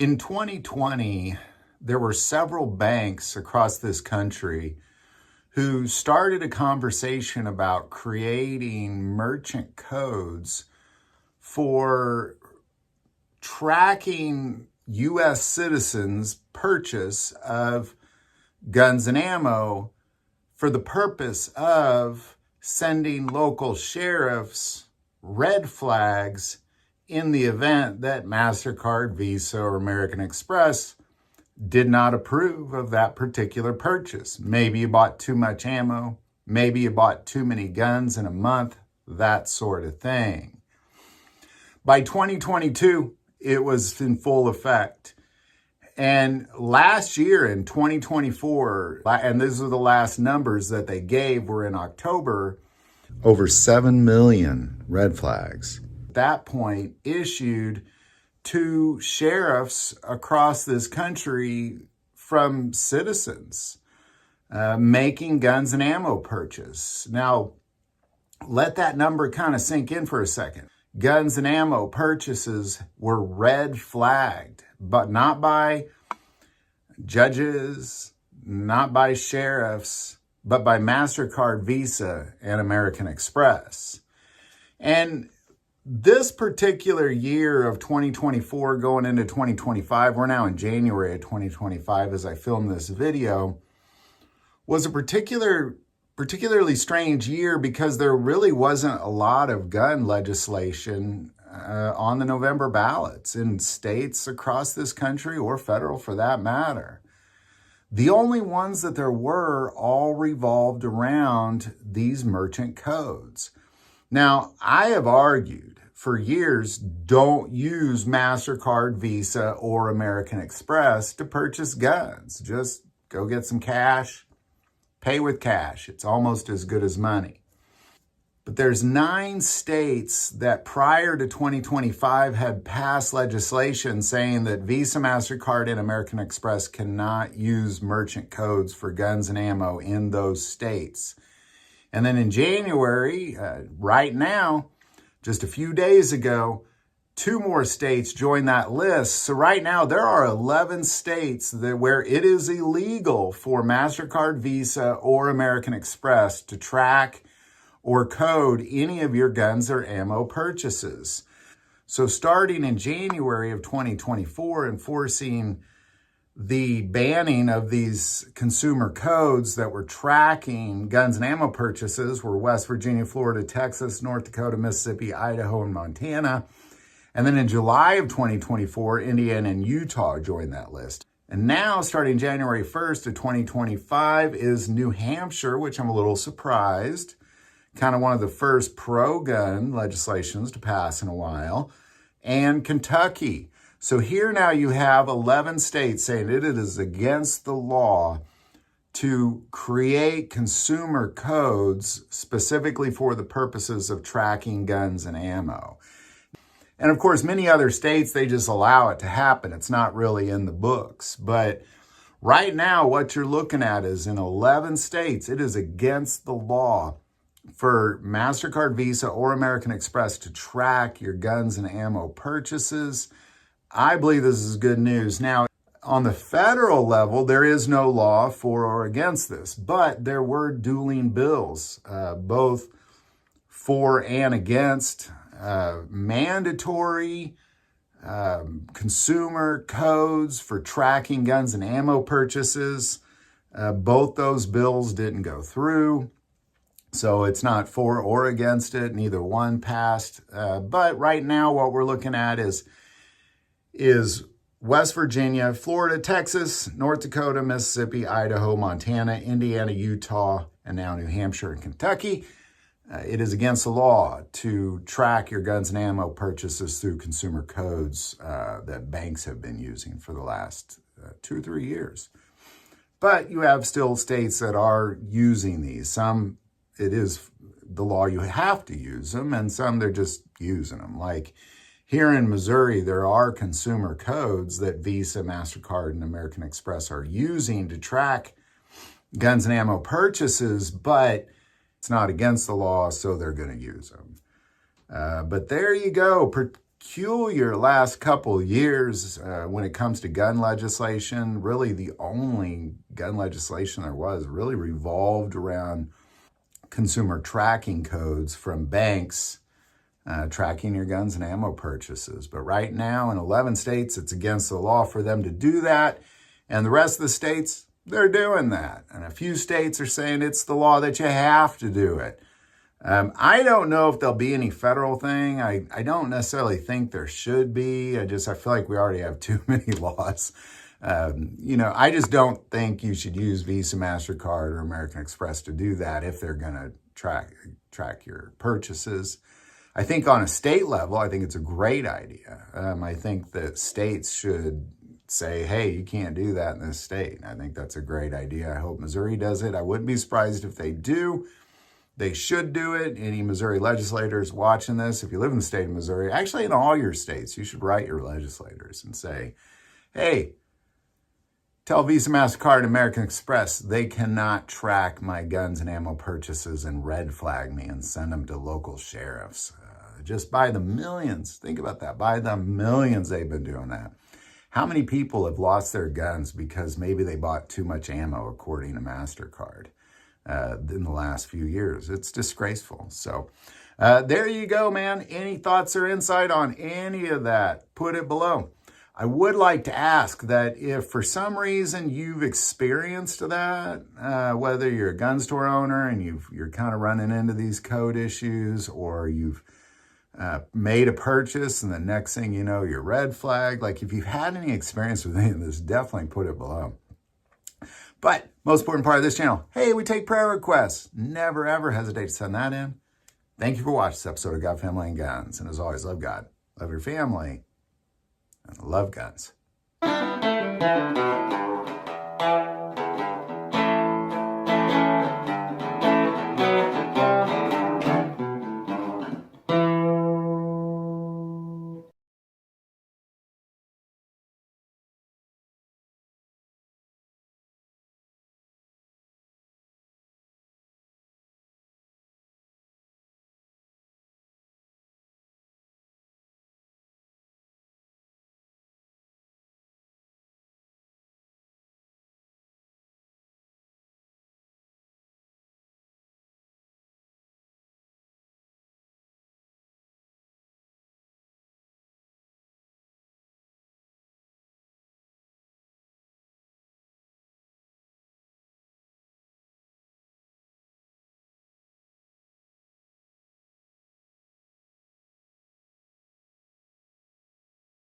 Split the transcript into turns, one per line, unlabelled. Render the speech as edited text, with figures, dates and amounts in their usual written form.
In 2020, there were several banks across this country who started a conversation about creating merchant codes for tracking U.S. citizens' purchase of guns and ammo for the purpose of sending local sheriffs red flags in the event that MasterCard, Visa, or American Express did not approve of that particular purchase. Maybe you bought too much ammo, maybe you bought too many guns in a month, that sort of thing. By 2022, it was in full effect. And last year in 2024, and these are the last numbers that they gave, were in October, over 7 million red flags at that point issued to sheriffs across this country from citizens making guns and ammo purchase. Now, let that number kind of sink in for a second. Guns and ammo purchases were red flagged, but not by judges, not by sheriffs, but by MasterCard, Visa, and American Express. And this particular year of 2024 going into 2025, we're now in January of 2025 as I film this video, was a particularly strange year because there really wasn't a lot of gun legislation on the November ballots in states across this country or federal for that matter. The only ones that there were all revolved around these merchant codes. Now, I have argued for years, don't use MasterCard, Visa, or American Express to purchase guns. Just go get some cash, pay with cash. It's almost as good as money. But there's 9 states that prior to 2025 had passed legislation saying that Visa, MasterCard, and American Express cannot use merchant codes for guns and ammo in those states. And then in January, right now, just a few days ago, 2 more states joined that list. So right now, there are 11 states where it is illegal for MasterCard, Visa, or American Express to track or code any of your guns or ammo purchases. So starting in January of 2024, enforcing the banning of these consumer codes that were tracking guns and ammo purchases were West Virginia, Florida, Texas, North Dakota, Mississippi, Idaho, and Montana. And then in July of 2024, Indiana and Utah joined that list. And now, starting January 1st of 2025, is New Hampshire, which I'm a little surprised. Kind of one of the first pro-gun legislations to pass in a while. And Kentucky. So here now you have 11 states saying it is against the law to create consumer codes specifically for the purposes of tracking guns and ammo. And of course, many other states, they just allow it to happen. It's not really in the books. But right now, what you're looking at is in 11 states, it is against the law for MasterCard, Visa, or American Express to track your guns and ammo purchases. I believe this is good news. Now, on the federal level, there is no law for or against this, but there were dueling bills, both for and against mandatory consumer codes for tracking guns and ammo purchases. Both those bills didn't go through, so it's not for or against it. Neither one passed. But right now, what we're looking at is West Virginia, Florida, Texas, North Dakota, Mississippi, Idaho, Montana, Indiana, Utah, and now New Hampshire and Kentucky. It is against the law to track your guns and ammo purchases through consumer codes that banks have been using for the last 2 or 3 years. But you have still states that are using these. Some, it is the law, you have to use them, and some they're just using them. Like here in Missouri, there are consumer codes that Visa, MasterCard, and American Express are using to track guns and ammo purchases, but it's not against the law, so they're going to use them. But there you go. peculiar last couple years when it comes to gun legislation. Really, the only gun legislation there was really revolved around consumer tracking codes from banks tracking your guns and ammo purchases. But right now in 11 states, it's against the law for them to do that. And the rest of the states, they're doing that. And a few states are saying it's the law that you have to do it. I don't know if there'll be any federal thing. I don't necessarily think there should be. I feel like we already have too many laws. I just don't think you should use Visa, MasterCard, or American Express to do that if they're going to track your purchases. I think on a state level, I think it's a great idea. I think that states should say, hey, you can't do that in this state. I think that's a great idea. I hope Missouri does it. I wouldn't be surprised if they do. They should do it. Any Missouri legislators watching this, if you live in the state of Missouri, actually in all your states, you should write your legislators and say, hey, tell Visa, MasterCard, and American Express they cannot track my guns and ammo purchases and red flag me and send them to local sheriffs. Just by the millions. Think about that. By the millions they've been doing that. How many people have lost their guns because maybe they bought too much ammo, according to MasterCard, in the last few years? It's disgraceful. So there you go, man. Any thoughts or insight on any of that? Put it below. I would like to ask that if for some reason you've experienced that, whether you're a gun store owner and you're kind of running into these code issues, or you've made a purchase and the next thing you know, you're red flagged. Like if you've had any experience with any of this, definitely put it below. But most important part of this channel, hey, we take prayer requests. Never, ever hesitate to send that in. Thank you for watching this episode of God, Family, and Guns. And as always, love God, love your family, and love guns.